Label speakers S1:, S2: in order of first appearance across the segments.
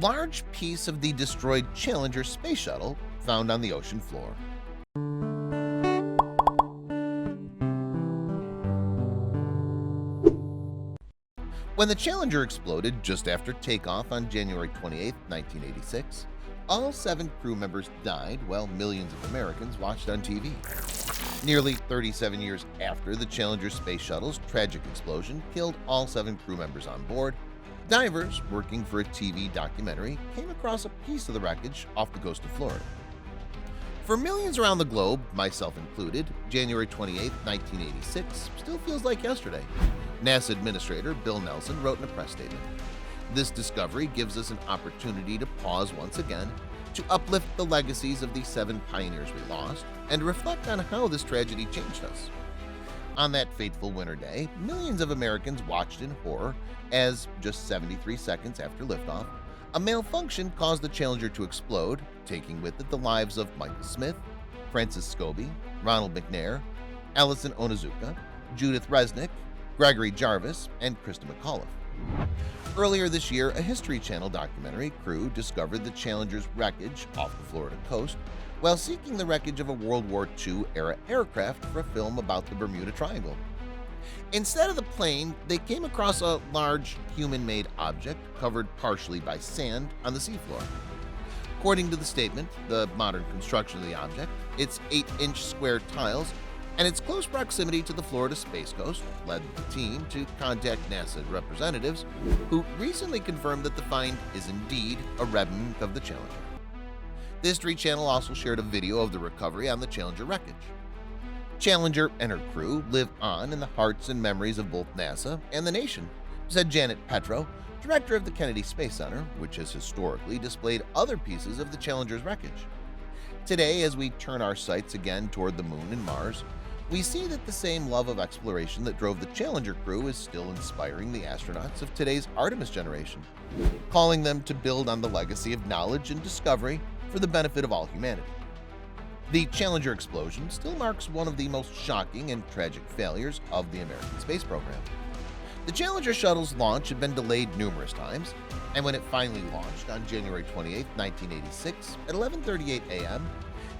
S1: large piece of the destroyed Challenger space shuttle found on the ocean floor. When the Challenger exploded just after takeoff on January 28, 1986, all 7 crew members died while millions of Americans watched on TV. Nearly 37 years after the Challenger space shuttle's tragic explosion killed all 7 crew members on board, divers working for a TV documentary came across a piece of the wreckage off the coast of Florida. For millions around the globe, myself included, January 28, 1986 still feels like yesterday. NASA Administrator Bill Nelson wrote in a press statement, "This discovery gives us an opportunity to pause once again, to uplift the legacies of the 7 pioneers we lost, and reflect on how this tragedy changed us." On that fateful winter day, millions of Americans watched in horror as, just 73 seconds after liftoff, a malfunction caused the Challenger to explode, taking with it the lives of Michael Smith, Francis Scobie, Ronald McNair, Allison Onizuka, Judith Resnick, Gregory Jarvis, and Krista McAuliffe. Earlier this year, a History Channel documentary crew discovered the Challenger's wreckage off the Florida coast while seeking the wreckage of a World War II-era aircraft for a film about the Bermuda Triangle. Instead of the plane, they came across a large, human-made object covered partially by sand on the seafloor. According to the statement, the modern construction of the object, its 8-inch square tiles, and its close proximity to the Florida Space Coast led the team to contact NASA representatives who recently confirmed that the find is indeed a remnant of the Challenger. The History Channel also shared a video of the recovery on the Challenger wreckage. Challenger and her crew live on in the hearts and memories of both NASA and the nation, said Janet Petro, director of the Kennedy Space Center, which has historically displayed other pieces of the Challenger's wreckage. Today, as we turn our sights again toward the Moon and Mars, we see that the same love of exploration that drove the Challenger crew is still inspiring the astronauts of today's Artemis generation, calling them to build on the legacy of knowledge and discovery for the benefit of all humanity. The Challenger explosion still marks one of the most shocking and tragic failures of the American space program. The Challenger shuttle's launch had been delayed numerous times, and when it finally launched on January 28, 1986 at 11:38 a.m.,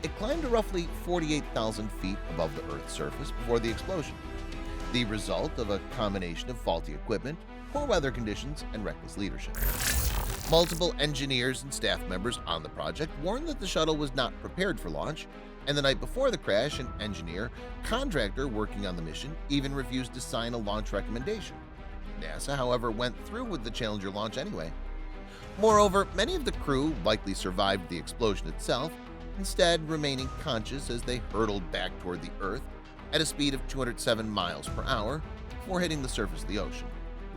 S1: it climbed to roughly 48,000 feet above the Earth's surface before the explosion, the result of a combination of faulty equipment, poor weather conditions, and reckless leadership. Multiple engineers and staff members on the project warned that the shuttle was not prepared for launch, and the night before the crash, an engineer contractor working on the mission even refused to sign a launch recommendation. NASA, however, went through with the Challenger launch anyway. Moreover, many of the crew likely survived the explosion itself, instead remaining conscious as they hurtled back toward the Earth at a speed of 207 miles per hour before hitting the surface of the ocean,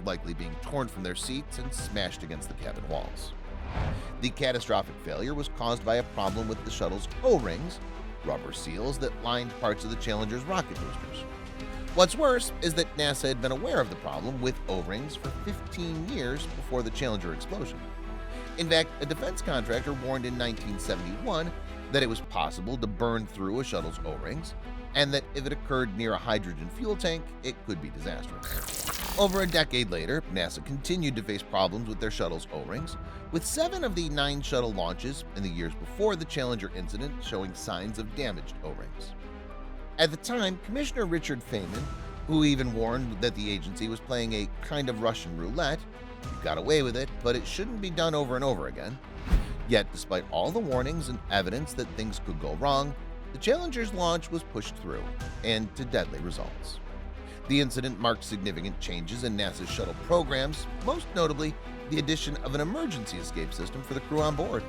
S1: likely being torn from their seats and smashed against the cabin walls. The catastrophic failure was caused by a problem with the shuttle's O-rings, rubber seals that lined parts of the Challenger's rocket boosters. What's worse is that NASA had been aware of the problem with O-rings for 15 years before the Challenger explosion. In fact, a defense contractor warned in 1971 that it was possible to burn through a shuttle's O-rings, and that if it occurred near a hydrogen fuel tank, it could be disastrous. Over a decade later, NASA continued to face problems with their shuttle's O-rings, with 7 of the 9 shuttle launches in the years before the Challenger incident showing signs of damaged O-rings. At the time, Commissioner Richard Feynman, who even warned that the agency was playing a kind of Russian roulette, got away with it, but it shouldn't be done over and over again. Yet, despite all the warnings and evidence that things could go wrong, the Challenger's launch was pushed through, and to deadly results. The incident marked significant changes in NASA's shuttle programs, most notably the addition of an emergency escape system for the crew on board.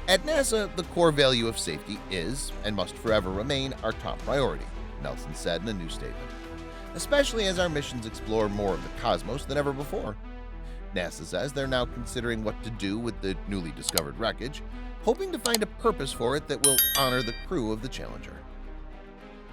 S1: At NASA, the core value of safety is, and must forever remain, our top priority, Nelson said in a new statement, especially as our missions explore more of the cosmos than ever before. NASA says they're now considering what to do with the newly discovered wreckage, hoping to find a purpose for it that will honor the crew of the Challenger.